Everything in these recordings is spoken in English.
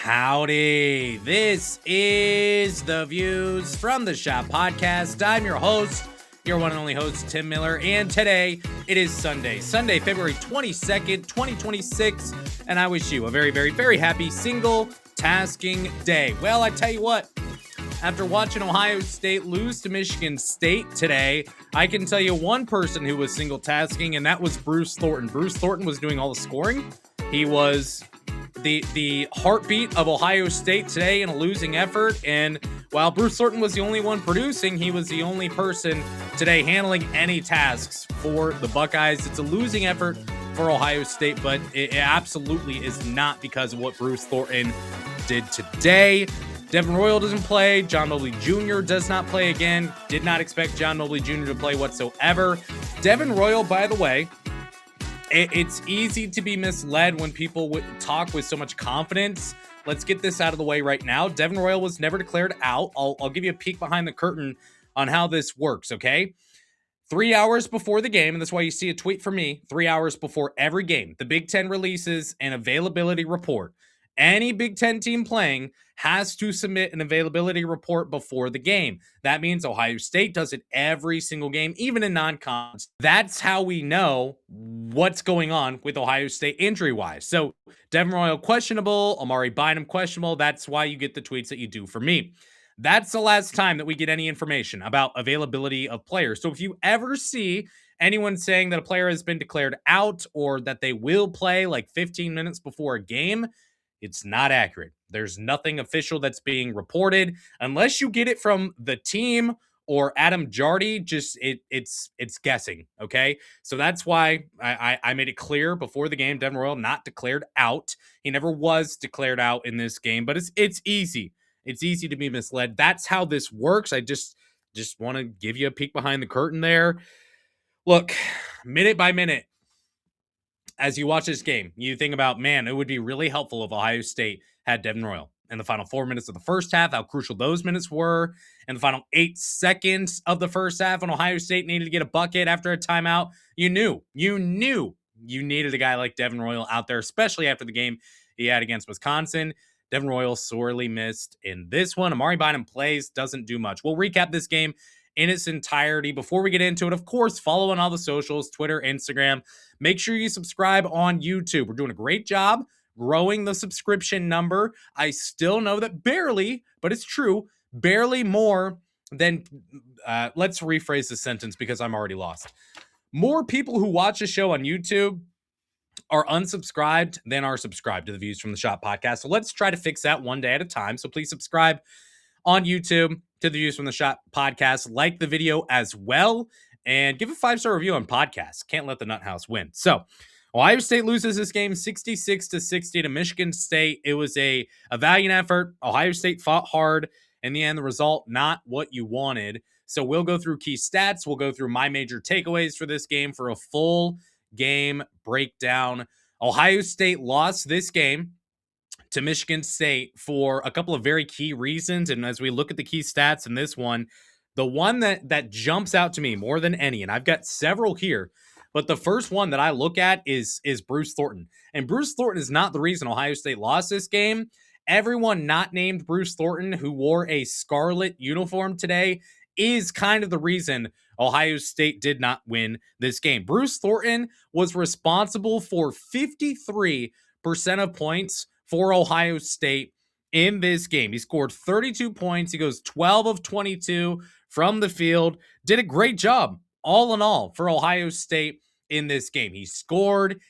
Howdy. This is the Views from the Shop podcast. I'm your host, your one and only host, Tim Miller, and today it is Sunday, February 22nd, 2026, and I wish you a very, very, very happy single tasking day. Well, I tell you what, after watching Ohio State lose to Michigan State today, I can tell you one person who was single tasking, and that was Bruce Thornton. Bruce Thornton was doing all the scoring. He was the heartbeat of Ohio State today in a losing effort. And while Bruce Thornton was the only one producing, he was the only person today handling any tasks for the Buckeyes. It's a losing effort for Ohio State, but it absolutely is not because of what Bruce Thornton did today. Devin Royal doesn't play. John Mobley Jr. does not play again. Did not expect John Mobley Jr. to play whatsoever. Devin Royal, by the way, it's easy to be misled when people talk with so much confidence. Let's get this out of the way right now. Devin Royal was never declared out. I'll give you a peek behind the curtain on how this works, okay? 3 hours before the game, and that's why you see a tweet from me, 3 hours before every game, the Big Ten releases an availability report. Any Big Ten team playing has to submit an availability report before the game. That means Ohio State does it every single game, even in non-cons. That's how we know what's going on with Ohio State injury-wise. So Devin Royal questionable, Amari Bynum questionable. That's why you get the tweets that you do for me. That's the last time that we get any information about availability of players. So if you ever see anyone saying that a player has been declared out or that they will play like 15 minutes before a game, it's not accurate. There's nothing official that's being reported unless you get it from the team or Adam Jardy. Just it's guessing. Okay, so that's why I made it clear before the game. Devin Royal not declared out. He never was declared out in this game, but it's easy. It's easy to be misled. That's how this works. I just want to give you a peek behind the curtain there. Look, minute by minute, as you watch this game, you think about, man, it would be really helpful if Ohio State had Devin Royal in the final 4 minutes of the first half, how crucial those minutes were, and the final 8 seconds of the first half when Ohio State needed to get a bucket after a timeout. You knew you needed a guy like Devin Royal out there, especially after the game he had against Wisconsin. Devin Royal sorely missed in this one. Amari Bynum plays, doesn't do much. We'll recap this game in its entirety. Before we get into it, of course, follow on all the socials, Twitter, Instagram. Make sure you subscribe on YouTube. We're doing a great job growing the subscription number. I still know that barely, but it's true, barely more than, let's rephrase the sentence because I'm already lost. More people who watch the show on YouTube are unsubscribed than are subscribed to the Views from the Shop podcast. So let's try to fix that one day at a time. So please subscribe on YouTube to the Views from the Shop podcast. Like the video as well, and give a 5-star review on podcasts. Can't let the Nut House win. So Ohio State loses this game 66-60 to Michigan State. It was a valiant effort. Ohio State fought hard. In the end, the result, not what you wanted. So we'll go through key stats. We'll go through my major takeaways for this game for a full game breakdown. Ohio State lost this game to Michigan State for a couple of very key reasons. And as we look at the key stats in this one, the one that jumps out to me more than any, and I've got several here, but the first one that I look at is Bruce Thornton. And Bruce Thornton is not the reason Ohio State lost this game. Everyone not named Bruce Thornton who wore a scarlet uniform today is kind of the reason Ohio State did not win this game. Bruce Thornton was responsible for 53% of points for Ohio State in this game. He scored 32 points. He goes 12 of 22 from the field. Did a great job, all in all, for Ohio State in this game. He scored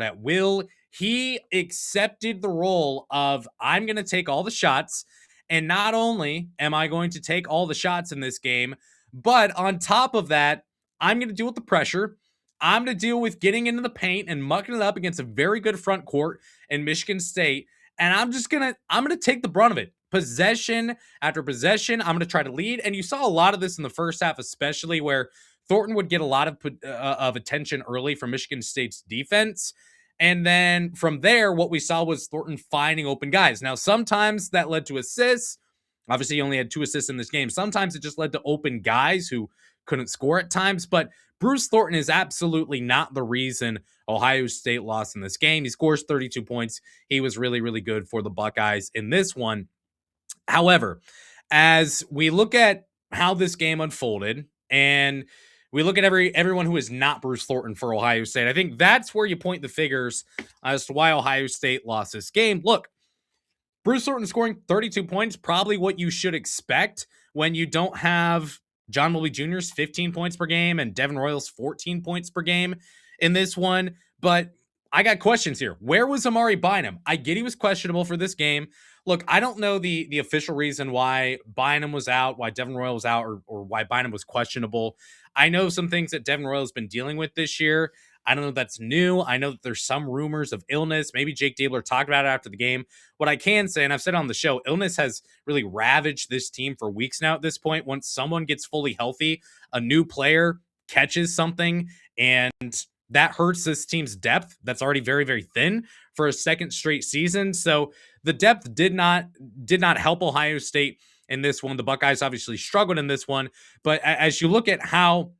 at will. He accepted the role of, I'm going to take all the shots, and not only am I going to take all the shots in this game, but on top of that, I'm going to deal with the pressure. I'm going to deal with getting into the paint and mucking it up against a very good front court in Michigan State. And I'm going to take the brunt of it. Possession after possession, I'm going to try to lead. And you saw a lot of this in the first half, especially where Thornton would get a lot of attention early from Michigan State's defense. And then from there, what we saw was Thornton finding open guys. Now, sometimes that led to assists. Obviously, he only had 2 assists in this game. Sometimes it just led to open guys who couldn't score at times. But Bruce Thornton is absolutely not the reason Ohio State lost in this game. He scores 32 points. He was really, really good for the Buckeyes in this one. However, as we look at how this game unfolded and we look at everyone who is not Bruce Thornton for Ohio State, I think that's where you point the figures as to why Ohio State lost this game. Look, Bruce Thornton scoring 32 points, probably what you should expect when you don't have John Mobley Jr.'s 15 points per game and Devin Royals 14 points per game in this one. But I got questions here. Where was Amari Bynum? I get he was questionable for this game. Look, I don't know the official reason why Bynum was out, why Devin Royal was out, or why Bynum was questionable. I know some things that Devin Royal has been dealing with this year. I don't know if that's new. I know that there's some rumors of illness. Maybe Jake Diebler talked about it after the game. What I can say, and I've said on the show, illness has really ravaged this team for weeks now at this point. Once someone gets fully healthy, a new player catches something, and that hurts this team's depth that's already very, very thin for a second straight season. So the depth did not help Ohio State in this one. The Buckeyes obviously struggled in this one. But as you look at how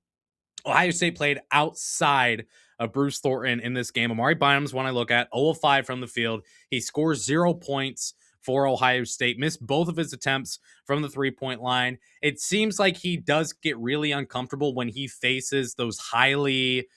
Ohio State played outside of Bruce Thornton in this game, Amari Bynum's one I look at, 0 of 5 from the field. He scores 0 points for Ohio State, missed both of his attempts from the three-point line. It seems like he does get really uncomfortable when he faces those highly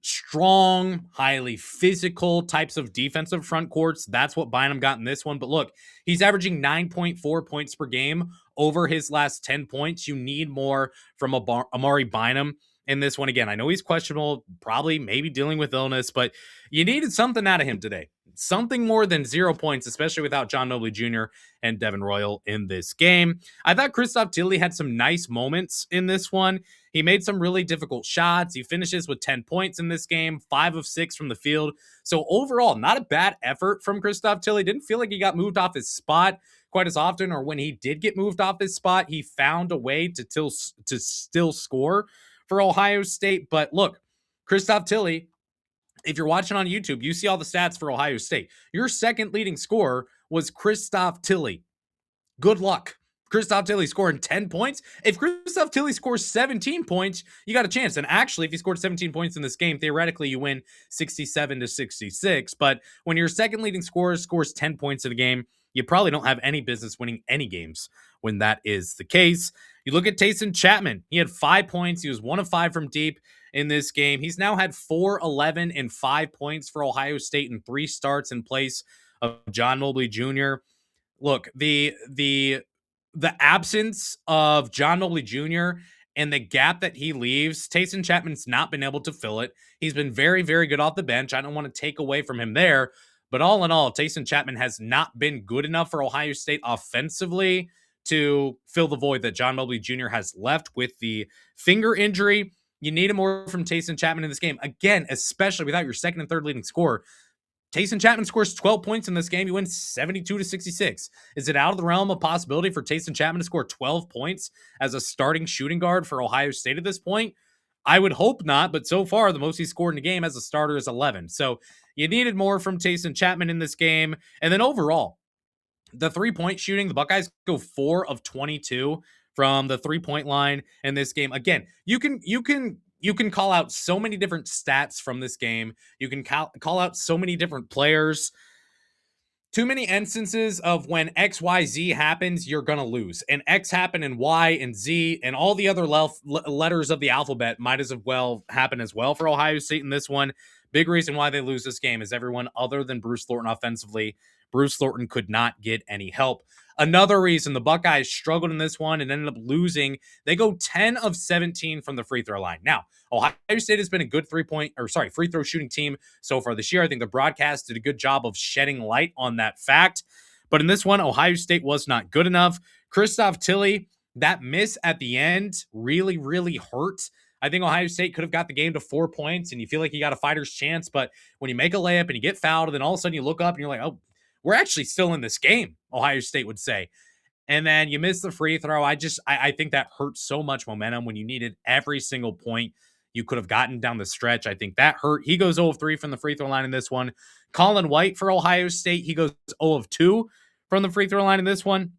strong, highly physical types of defensive front courts. That's what Bynum got in this one. But look, he's averaging 9.4 points per game over his last 10 points. You need more from Amari Bynum in this one. Again, I know he's questionable, probably maybe dealing with illness, but you needed something out of him today. Something more than 0 points, especially without John Mobley Jr. and Devin Royal in this game. I thought Christoph Tilly had some nice moments in this one. He made some really difficult shots. He finishes with 10 points in this game, 5 of 6 from the field. So overall, not a bad effort from Christoph Tilly. Didn't feel like he got moved off his spot quite as often, or when he did get moved off his spot, he found a way to still score for Ohio State. But look, Christoph Tilly, if you're watching on YouTube, you see all the stats for Ohio State. Your second leading scorer was Christoph Tilly. Good luck. Christoph Tilly scoring 10 points. If Christoph Tilly scores 17 points, you got a chance. And actually, if he scored 17 points in this game, theoretically, you win 67-66. But when your second leading scorer scores 10 points in a game, you probably don't have any business winning any games when that is the case. You look at Tayson Chapman. He had 5 points. He was 1 of 5 from deep in this game. He's now had 4, 11, and 5 points for Ohio State in 3 starts in place of John Mobley Jr. Look, the absence of John Mobley Jr. and the gap that he leaves, Tayson Chapman's not been able to fill it. He's been very, very good off the bench. I don't want to take away from him there. But all in all, Tayson Chapman has not been good enough for Ohio State offensively to fill the void that John Mobley Jr. has left with the finger injury. You need more from Tayson Chapman in this game. Again, especially without your second and third leading scorer. Tayson Chapman scores 12 points in this game. He wins 72-66. Is it out of the realm of possibility for Tayson Chapman to score 12 points as a starting shooting guard for Ohio State at this point? I would hope not, but so far, the most he's scored in a game as a starter is 11. So you needed more from Tayson Chapman in this game. And then overall, the three-point shooting, the Buckeyes go 4 of 22 from the three-point line in this game. Again, you can call out so many different stats from this game. You can call out so many different players. Too many instances of when X, Y, Z happens, you're going to lose. And X happened and Y and Z and all the other letters of the alphabet might as well happen as well for Ohio State in this one. Big reason why they lose this game is everyone other than Bruce Thornton offensively. Bruce Thornton could not get any help. Another reason the Buckeyes struggled in this one and ended up losing, they go 10 of 17 from the free throw line. Now, Ohio State has been a good free throw shooting team so far this year. I think the broadcast did a good job of shedding light on that fact. But in this one, Ohio State was not good enough. Christoph Tilly, that miss at the end really, really hurt. I think Ohio State could have got the game to 4 points, and you feel like you got a fighter's chance. But when you make a layup and you get fouled, and then all of a sudden you look up and you're like, oh, we're actually still in this game, Ohio State would say. And then you miss the free throw. I think that hurts so much momentum when you needed every single point you could have gotten down the stretch. I think that hurt. He goes 0 of 3 from the free throw line in this one. Colin White for Ohio State, he goes 0 of 2 from the free throw line in this one.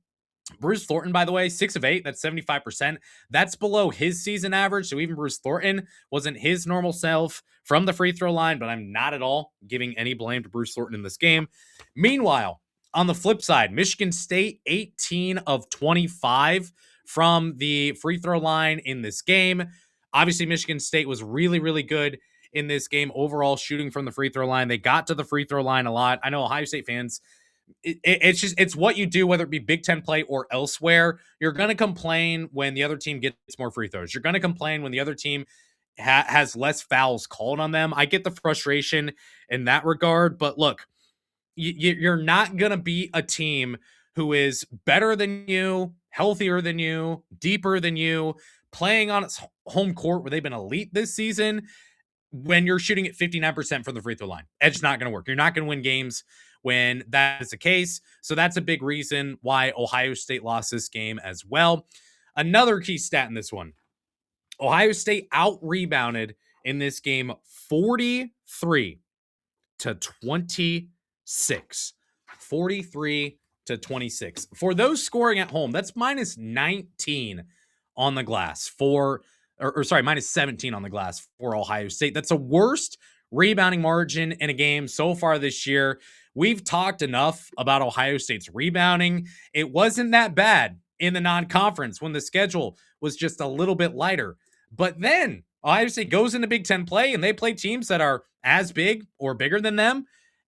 Bruce Thornton, by the way, 6 of 8. That's 75%. That's below his season average. So even Bruce Thornton wasn't his normal self from the free throw line, but I'm not at all giving any blame to Bruce Thornton in this game. Meanwhile, on the flip side, Michigan State, 18 of 25 from the free throw line in this game. Obviously, Michigan State was really, really good in this game overall, shooting from the free throw line. They got to the free throw line a lot. I know Ohio State fans, it's what you do, whether it be Big Ten play or elsewhere. You're going to complain when the other team gets more free throws. You're going to complain when the other team has less fouls called on them. I get the frustration in that regard, but look, you're not going to beat a team who is better than you, healthier than you, deeper than you, playing on its home court where they've been elite this season when you're shooting at 59% from the free throw line. It's not going to work. You're not going to win games when that is the case. So that's a big reason why Ohio State lost this game as well. Another key stat in this one, Ohio State out-rebounded in this game 43 to 26. 43 to 26. For those scoring at home, that's minus 19 on the glass for, or sorry, minus 17 on the glass for Ohio State. That's the worst rebounding margin in a game so far this year. We've talked enough about Ohio State's rebounding. It wasn't that bad in the non-conference when the schedule was just a little bit lighter. But then Ohio State goes into Big Ten play and they play teams that are as big or bigger than them.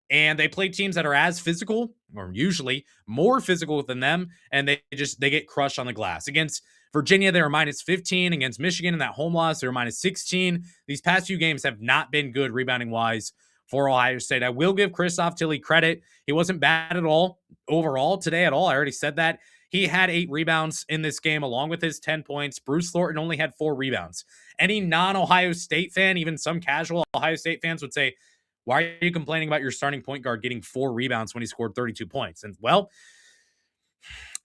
And they play teams that are as physical, or usually more physical than them, and they get crushed on the glass. Against Virginia, they were minus 15. Against Michigan in that home loss, they were minus 16. These past few games have not been good rebounding-wise for Ohio State. I will give Christoph Tilley credit. He wasn't bad at all overall today at all. I already said that. He had 8 rebounds in this game along with his 10 points. Bruce Thornton only had 4 rebounds. Any non-Ohio State fan, even some casual Ohio State fans would say, why are you complaining about your starting point guard getting 4 rebounds when he scored 32 points? And well,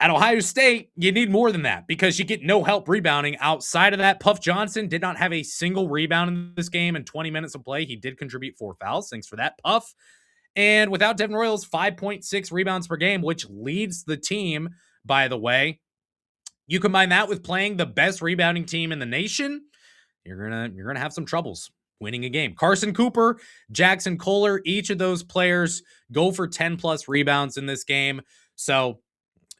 at Ohio State, you need more than that because you get no help rebounding outside of that. Puff Johnson did not have a single rebound in this game in 20 minutes of play. He did contribute 4 fouls. Thanks for that, Puff. And without Devin Royals, 5.6 rebounds per game, which leads the team, by the way. You combine that with playing the best rebounding team in the nation, you're gonna have some troubles winning a game. Carson Cooper, Jackson Kohler, each of those players go for 10 plus rebounds in this game. So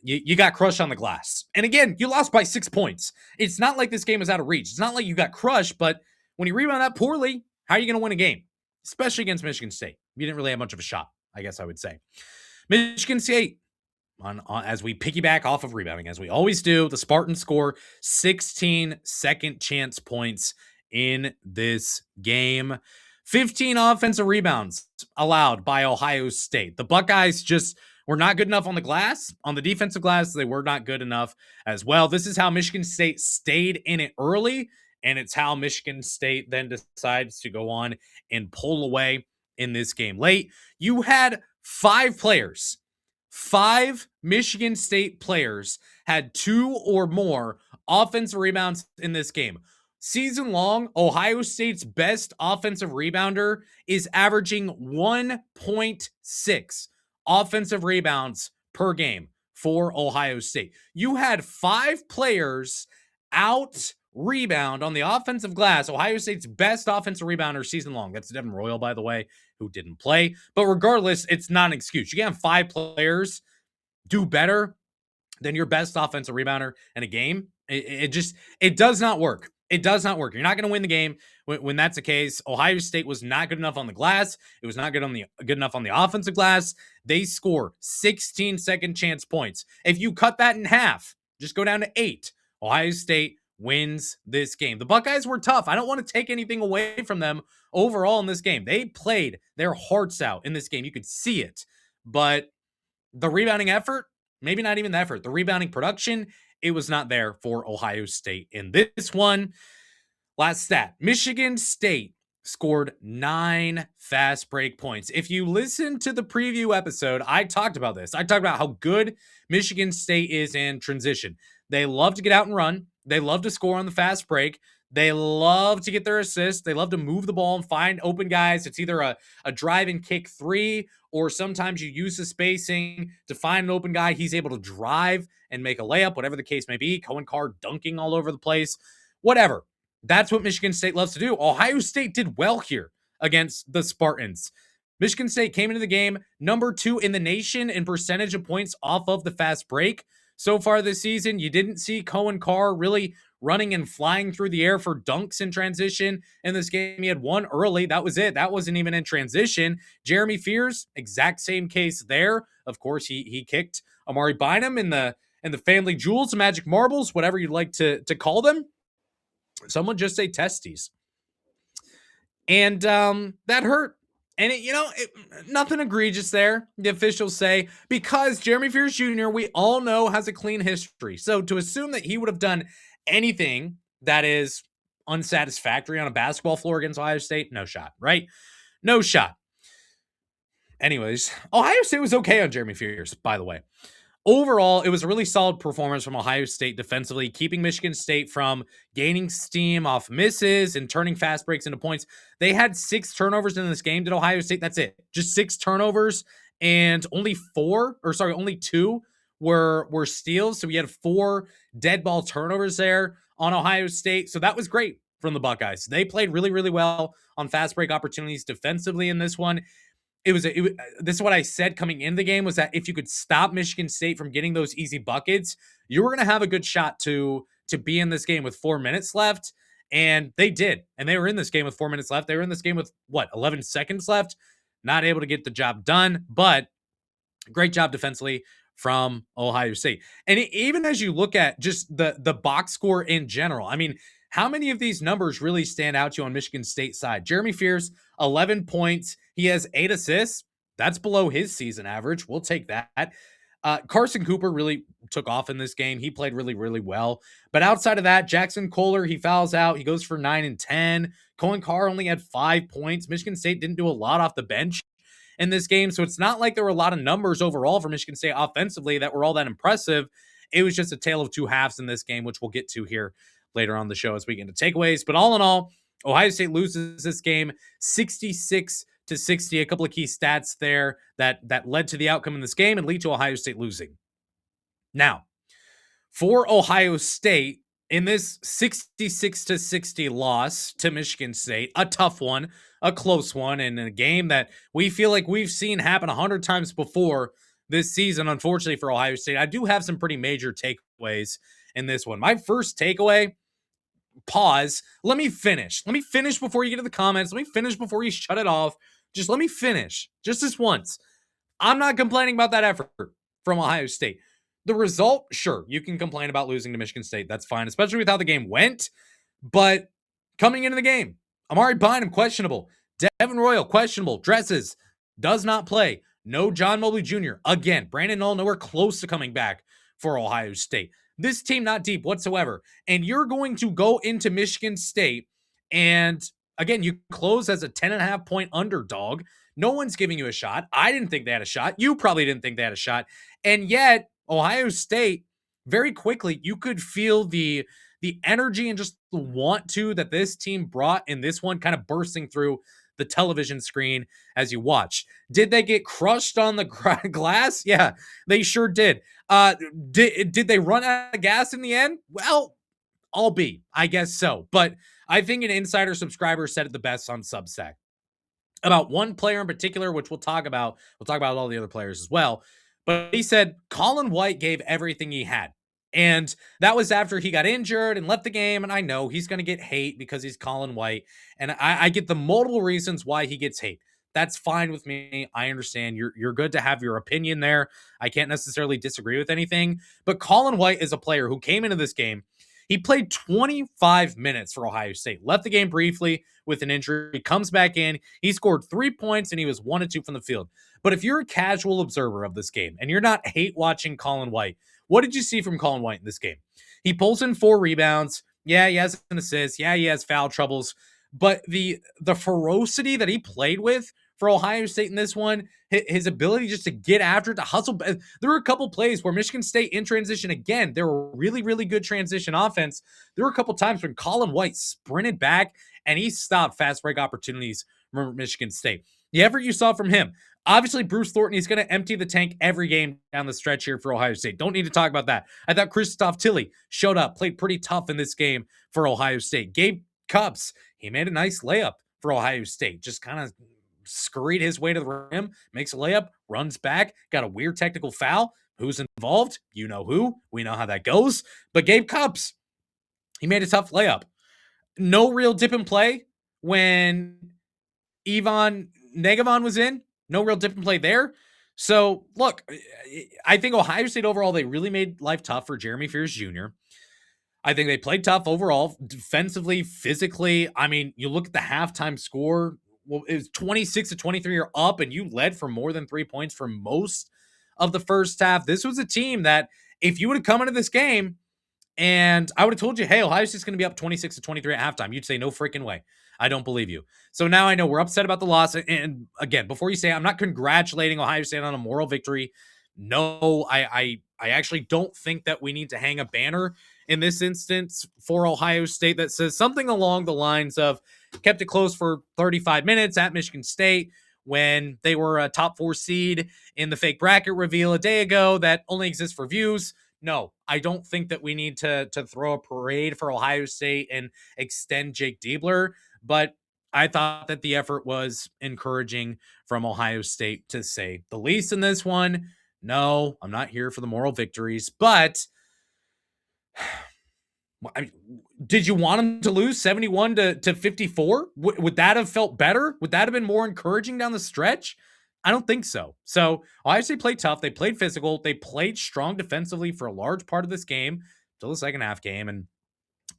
you got crushed on the glass. And again, you lost by 6 points. It's not like this game is out of reach. It's not like you got crushed, but when you rebound that poorly, how are you going to win a game? Especially against Michigan State. You didn't really have much of a shot, I guess I would say. Michigan State, as we piggyback off of rebounding, as we always do, the Spartans score 16 second chance points in this game. 15 offensive rebounds allowed by Ohio State. The Buckeyes just were not good enough on the glass. On the defensive glass, they were not good enough as well. This is how Michigan State stayed in it early, and it's how Michigan State then decides to go on and pull away in this game late. You had 5 players. 5 Michigan State players had 2 or more offensive rebounds in this game. Season long, Ohio State's best offensive rebounder is averaging 1.6 offensive rebounds per game for Ohio State. You had 5 players out rebound on the offensive glass. Ohio State's best offensive rebounder season long. That's Devin Royal, by the way, who didn't play. But regardless, it's not an excuse. You can't have 5 players do better than your best offensive rebounder in a game. It does not work. It does not work. You're not going to win the game when that's the case. Ohio State was not good enough on the glass. It was not good enough on the offensive glass. They score 16 second chance points. If you cut that in half, just go down to 8. Ohio State wins this game. The Buckeyes were tough. I don't want to take anything away from them overall in this game. They played their hearts out in this game. You could see it. But the rebounding effort, maybe not even the effort, the rebounding production, it was not there for Ohio State in this one. Last stat, Michigan State scored 9 fast break points. If you listen to the preview episode, I talked about this. I talked about how good Michigan State is in transition. They love to get out and run. They love to score on the fast break. They love to get their assists. They love to move the ball and find open guys. It's either a drive and kick 3 or sometimes you use the spacing to find an open guy. He's able to drive and make a layup, whatever the case may be. Cohen Carr dunking all over the place, whatever. That's what Michigan State loves to do. Ohio State did well here against the Spartans. Michigan State came into the game number 2 in the nation in percentage of points off of the fast break. So far this season, you didn't see Cohen Carr really running and flying through the air for dunks in transition in this game. He had one early. That was it. That wasn't even in transition. Jeremy Fears, exact same case there. Of course, he kicked Amari Bynum in the family jewels, magic marbles, whatever you'd like to call them. Someone just say testes. And that hurt. And, nothing egregious there, the officials say, because Jeremy Fears Jr., we all know, has a clean history. So to assume that he would have done anything that is unsatisfactory on a basketball floor against Ohio State, no shot, right? No shot. Anyways, Ohio State was okay on Jeremy Fears, by the way. Overall, it was a really solid performance from Ohio State defensively, keeping Michigan State from gaining steam off misses and turning fast breaks into points. They had 6 turnovers in this game. Did Ohio State? That's it. Just 6 turnovers, and only 2 were steals. So we had 4 dead ball turnovers there on Ohio State. So that was great from the Buckeyes. They played really, really well on fast break opportunities defensively in this one. This is what I said coming into the game, was that if you could stop Michigan State from getting those easy buckets, you were going to have a good shot to be in this game with 4 minutes left. And they did. And they were in this game with 4 minutes left. They were in this game with 11 seconds left. Not able to get the job done, but great job defensively from Ohio State. And even as you look at just the box score in general, I mean, how many of these numbers really stand out to you on Michigan State side? Jeremy Fears, 11 points. He has 8 assists. That's below his season average. We'll take that. Carson Cooper really took off in this game. He played really, really well. But outside of that, Jackson Kohler, he fouls out. He goes for 9 and 10. Cohen Carr only had 5 points. Michigan State didn't do a lot off the bench in this game. So it's not like there were a lot of numbers overall for Michigan State offensively that were all that impressive. It was just a tale of 2 halves in this game, which we'll get to here later on the show as we get into takeaways. But all in all, Ohio State loses this game 66-60. A couple of key stats there that led to the outcome in this game and lead to Ohio State losing. Now, for Ohio State, in this 66-60 loss to Michigan State, a tough one, a close one, and a game that we feel like we've seen happen 100 times before this season, unfortunately for Ohio State, I do have some pretty major takeaways in this one. My first takeaway, pause. Let me finish before you get to the comments. Let me finish before you shut it off. Just let me finish just this once. I'm not complaining about that effort from Ohio State. The result, sure, you can complain about losing to Michigan State. That's fine, especially with how the game went. But coming into the game, Amari Bynum, questionable. Devin Royal, questionable. Dresses, does not play. No John Mobley Jr. Again, Brandon Knoll, nowhere close to coming back for Ohio State. This team not deep whatsoever. And you're going to go into Michigan State and, again, you close as a 10.5 point underdog. No one's giving you a shot. I didn't think they had a shot. You probably didn't think they had a shot. And yet, Ohio State, very quickly, you could feel the energy and just the want to that this team brought in this one kind of bursting through the television screen as you watch. Did they get crushed on the glass? Yeah, they sure did. Did they run out of gas in the end? Well, I guess so. But I think an insider subscriber said it the best on Substack about one player in particular, which we'll talk about. We'll talk about all the other players as well. But he said Colin White gave everything he had. And that was after he got injured and left the game. And I know he's going to get hate because he's Colin White. And I get the multiple reasons why he gets hate. That's fine with me. I understand you're good to have your opinion there. I can't necessarily disagree with anything. But Colin White is a player who came into this game. He played 25 minutes for Ohio State, left the game briefly with an injury. He comes back in. He scored 3 points and he was 1 of 2 from the field. But if you're a casual observer of this game and you're not hate watching Colin White, what did you see from Colin White in this game? He pulls in 4 rebounds. Yeah, he has an assist. Yeah, he has foul troubles. But the ferocity that he played with for Ohio State in this one, his ability just to get after it, to hustle. There were a couple plays where Michigan State in transition, again, they were really, really good transition offense. There were a couple times when Colin White sprinted back and he stopped fast break opportunities from Michigan State. The effort you saw from him, Obviously, Bruce Thornton, he's going to empty the tank every game down the stretch here for Ohio State. Don't need to talk about that. I thought Christoph Tilley showed up, played pretty tough in this game for Ohio State. Gabe Cupps, he made a nice layup for Ohio State. Just kind of scurried his way to the rim, makes a layup, runs back, got a weird technical foul. Who's involved? You know who. We know how that goes. But Gabe Cupps, he made a tough layup. No real dip in play when Ivan Negavon was in. No real dip in play there. So, look, I think Ohio State overall, they really made life tough for Jeremy Fears Jr. I think they played tough overall, defensively, physically. I mean, you look at the halftime score. Well, it was 26-23. You're up, and you led for more than 3 points for most of the first half. This was a team that, if you would have come into this game and I would have told you, hey, Ohio State's going to be up 26-23 at halftime, you'd say, no freaking way. I don't believe you. So now I know we're upset about the loss. And again, before you say, I'm not congratulating Ohio State on a moral victory. No, I actually don't think that we need to hang a banner in this instance for Ohio State that says something along the lines of kept it close for 35 minutes at Michigan State when they were a top 4 seed in the fake bracket reveal a day ago that only exists for views. No, I don't think that we need to throw a parade for Ohio State and extend Jake Diebler, but I thought that the effort was encouraging from Ohio State, to say the least, in this one. No, I'm not here for the moral victories, but I mean, did you want them to lose 71 to 54? Would that have felt better? Would that have been more encouraging down the stretch? I don't think so. So Ohio State played tough. They played physical. They played strong defensively for a large part of this game till the second half game, and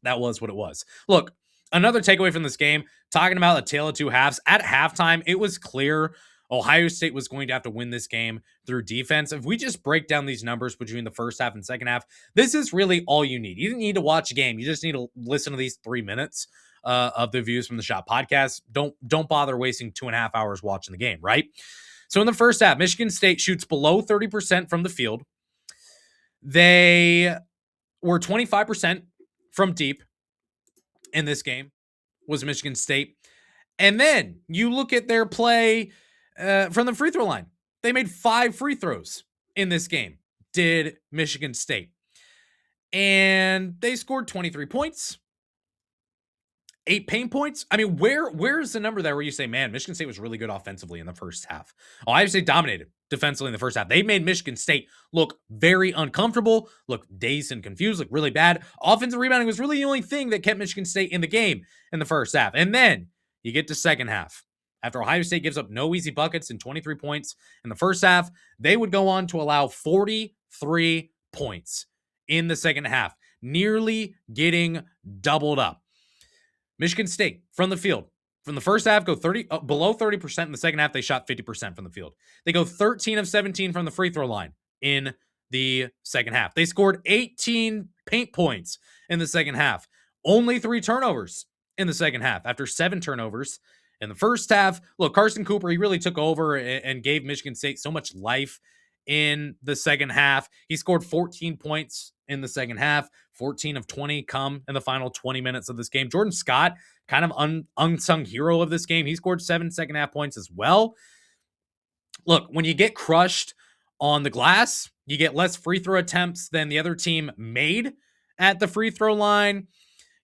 that was what it was. Look, another takeaway from this game, talking about a tale of two halves. At halftime, it was clear Ohio State was going to have to win this game through defense. If we just break down these numbers between the first half and second half, this is really all you need. You didn't need to watch a game. You just need to listen to these 3 minutes of the Views from the Shop podcast. Don't bother wasting 2.5 hours watching the game, right? So in the first half, Michigan State shoots below 30% from the field. They were 25% from deep in this game, was Michigan State. And then you look at their play from the free throw line. They made 5 free throws in this game, did Michigan State. And they scored 23 points, 8 paint points. I mean, where's the number there where you say, man, Michigan State was really good offensively in the first half? Ohio State dominated defensively in the first half. They made Michigan State look very uncomfortable, look dazed and confused, look really bad. Offensive rebounding was really the only thing that kept Michigan State in the game in the first half. And then you get to second half. After Ohio State gives up no easy buckets and 23 points in the first half, they would go on to allow 43 points in the second half, nearly getting doubled up. Michigan State from the field, from the first half, go below 30%. In the second half, they shot 50% from the field. They go 13 of 17 from the free throw line in the second half. They scored 18 paint points in the second half. Only 3 turnovers in the second half after 7 turnovers in the first half. Look, Carson Cooper, he really took over and gave Michigan State so much life in the second half. He scored 14 points in the second half. 14 of 20 come in the final 20 minutes of this game. Jordan Scott, kind of unsung hero of this game. He scored 7 second half points as well. Look, when you get crushed on the glass, you get less free throw attempts than the other team made at the free throw line.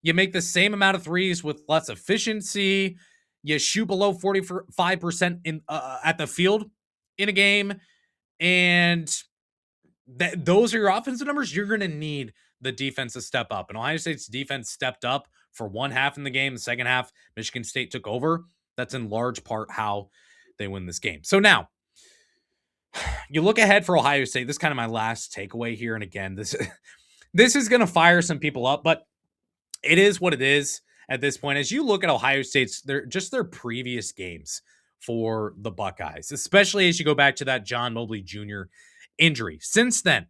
You make the same amount of threes with less efficiency. You shoot below 45% at the field in a game. And those are your offensive numbers. You're going to need the defense to step up. And Ohio State's defense stepped up for one half in the game. The second half, Michigan State took over. That's in large part how they win this game. So now, you look ahead for Ohio State. This is kind of my last takeaway here. And again, this is going to fire some people up, but it is what it is at this point. As you look at Ohio State's, their previous games for the Buckeyes, especially as you go back to that John Mobley Jr. injury. Since then,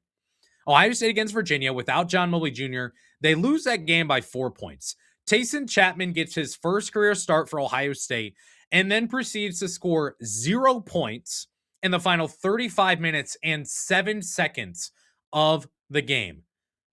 Ohio State against Virginia, without John Mobley Jr., they lose that game by 4 points. Tayson Chapman gets his first career start for Ohio State and then proceeds to score 0 points in the final 35 minutes and 7 seconds of the game.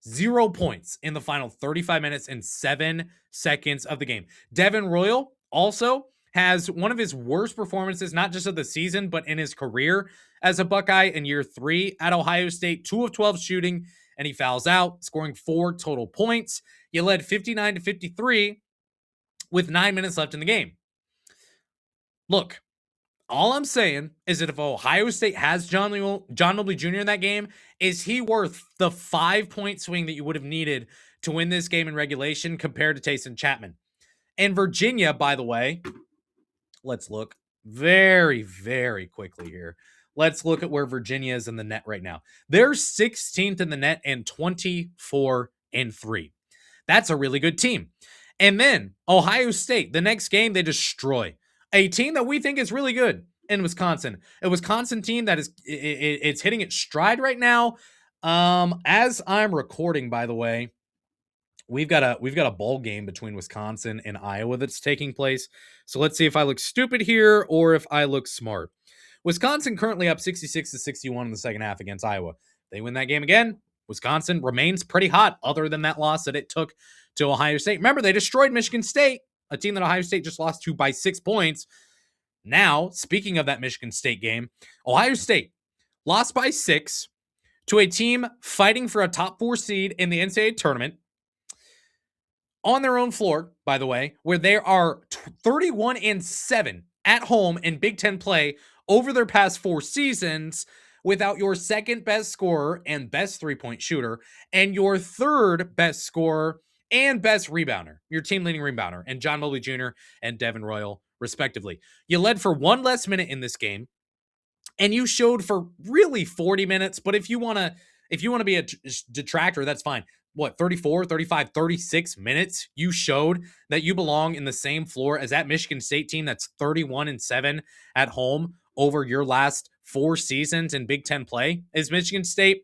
0 points in the final 35 minutes and 7 seconds of the game. Devin Royal also has one of his worst performances, not just of the season, but in his career as a Buckeye in year 3 at Ohio State. 2 of 12 shooting, and he fouls out, scoring 4 total points. You led 59-53 with 9 minutes left in the game. Look, all I'm saying is that if Ohio State has John Mobley Jr. in that game, is he worth the 5-point swing that you would have needed to win this game in regulation compared to Taysom Chapman? And Virginia, by the way, let's look very, very quickly here. Let's look at where Virginia is in the net right now. They're 16th in the net and 24-3. That's a really good team. And then Ohio State, the next game, they destroy a team that we think is really good in Wisconsin. A Wisconsin team that is it's hitting its stride right now. As I'm recording, by the way, we've got a bowl game between Wisconsin and Iowa that's taking place. So let's see if I look stupid here or if I look smart. Wisconsin currently up 66-61 in the second half against Iowa. They win that game again. Wisconsin remains pretty hot other than that loss that it took to Ohio State. Remember, they destroyed Michigan State, a team that Ohio State just lost to by 6 points. Now, speaking of that Michigan State game, Ohio State lost by 6 to a team fighting for a top 4 seed in the NCAA tournament on their own floor, by the way, where they are 31-7 at home in Big Ten play over their past 4 seasons, without your second best scorer and best 3-point shooter, and your third best scorer and best rebounder, your team leading rebounder, and John Mobley Jr. and Devin Royal, respectively. You led for 1 less minute in this game, and you showed for really 40 minutes. But if you want to be a detractor, that's fine. What, 34, 35, 36 minutes? You showed that you belong in the same floor as that Michigan State team that's 31-7 at home over your last 4 seasons in Big Ten play is Michigan State.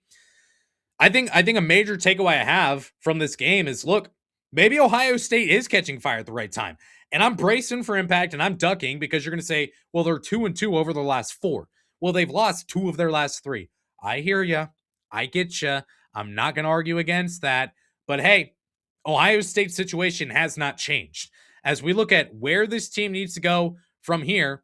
I think a major takeaway I have from this game is, look, maybe Ohio State is catching fire at the right time. And I'm bracing for impact and I'm ducking because you're going to say, well, they're 2-2 over their last 4. Well, they've lost 2 of their last 3. I hear you. I get you. I'm not going to argue against that. But hey, Ohio State's situation has not changed. As we look at where this team needs to go from here,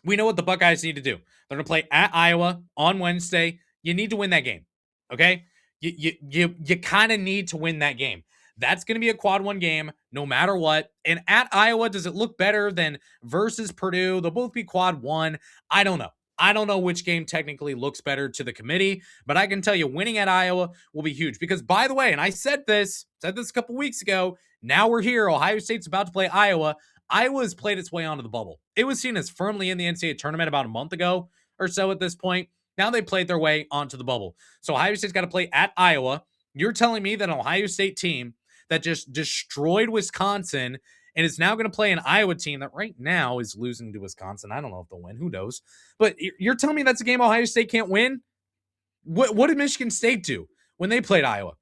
we know what the Buckeyes need to do. They're going to play at Iowa on Wednesday. You need to win that game, okay? You kind of need to win that game. That's going to be a quad 1 game no matter what. And at Iowa, does it look better than versus Purdue? They'll both be quad 1. I don't know. I don't know which game technically looks better to the committee, but I can tell you winning at Iowa will be huge. Because, by the way, and I said this a couple weeks ago, now we're here. Ohio State's about to play Iowa. Iowa's played its way onto the bubble. It was seen as firmly in the NCAA tournament about a month ago or so at this point. Now they played their way onto the bubble. So Ohio State's got to play at Iowa. You're telling me that an Ohio State team that just destroyed Wisconsin and is now going to play an Iowa team that right now is losing to Wisconsin. I don't know if they'll win. Who knows? But you're telling me that's a game Ohio State can't win? What did Michigan State do when they played Iowa?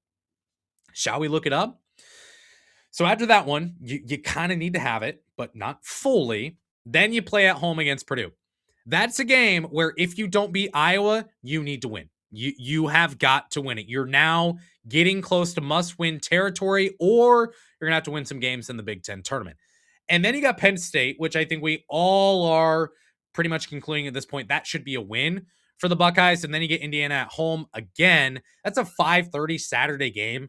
Shall we look it up? So after that one, you kind of need to have it, but not fully. Then you play at home against Purdue. That's a game where if you don't beat Iowa, you need to win. You have got to win it. You're now getting close to must-win territory, or you're going to have to win some games in the Big Ten tournament. And then you got Penn State, which I think we all are pretty much concluding at this point that should be a win for the Buckeyes. And then you get Indiana at home again. That's a 5:30 Saturday game.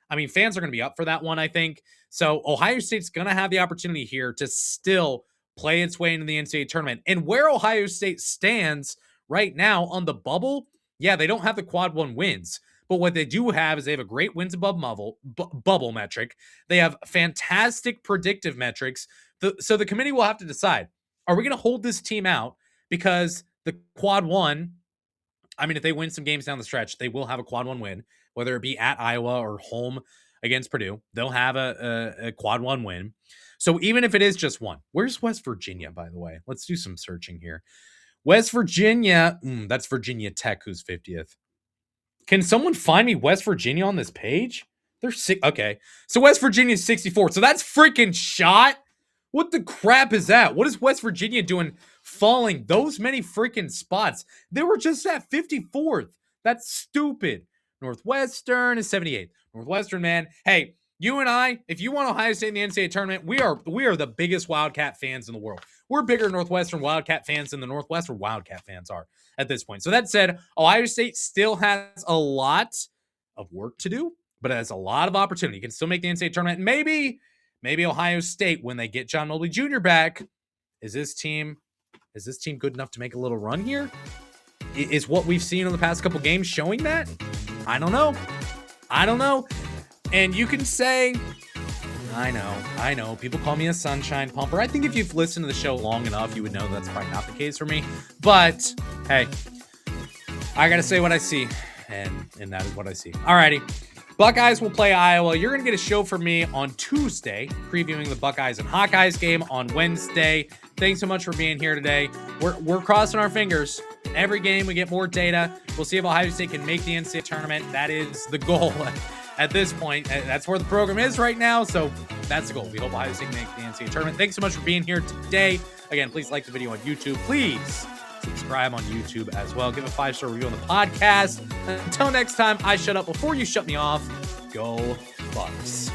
I mean, fans are going to be up for that one, I think. So Ohio State's going to have the opportunity here to still play its way into the NCAA tournament. And where Ohio State stands right now on the bubble, yeah, they don't have the quad 1 wins. But what they do have is they have a great wins above bubble metric. They have fantastic predictive metrics. So the committee will have to decide, are we going to hold this team out because the quad 1, I mean, if they win some games down the stretch, they will have a quad 1 win, whether it be at Iowa or home against Purdue. They'll have a quad 1 win. So even if it is just 1, where's West Virginia, by the way? Let's do some searching here. West Virginia, that's Virginia Tech, who's 50th. Can someone find me West Virginia on this page? They're sick. Okay. So West Virginia is 64. So that's freaking shot. What the crap is that? What is West Virginia doing falling those many freaking spots? They were just at 54th. That's stupid. Northwestern is 78th. Northwestern, man. Hey, You and I, if you want Ohio State in the NCAA tournament, we are the biggest Wildcat fans in the world. We're bigger Northwestern Wildcat fans than the Northwestern Wildcat fans are at this point. So that said, Ohio State still has a lot of work to do, but it has a lot of opportunity. You can still make the NCAA tournament. Maybe Ohio State, when they get John Mobley Jr. back, is this team good enough to make a little run here? Is what we've seen in the past couple games showing that? I don't know. And you can say, I know. People call me a sunshine pumper. I think if you've listened to the show long enough, you would know that's probably not the case for me. But hey, I got to say what I see. And that is what I see. Alrighty. Buckeyes will play Iowa. You're going to get a show from me on Tuesday, previewing the Buckeyes and Hawkeyes game on Wednesday. Thanks so much for being here today. We're crossing our fingers. Every game we get more data. We'll see if Ohio State can make the NCAA tournament. That is the goal at this point. That's where the program is right now. So that's the goal. We hope Ohio State can make the NCAA tournament. Thanks so much for being here today. Again, please like the video on YouTube. Please subscribe on YouTube as well. Give a 5-star review on the podcast. Until next time, I shut up before you shut me off. Go Bucks.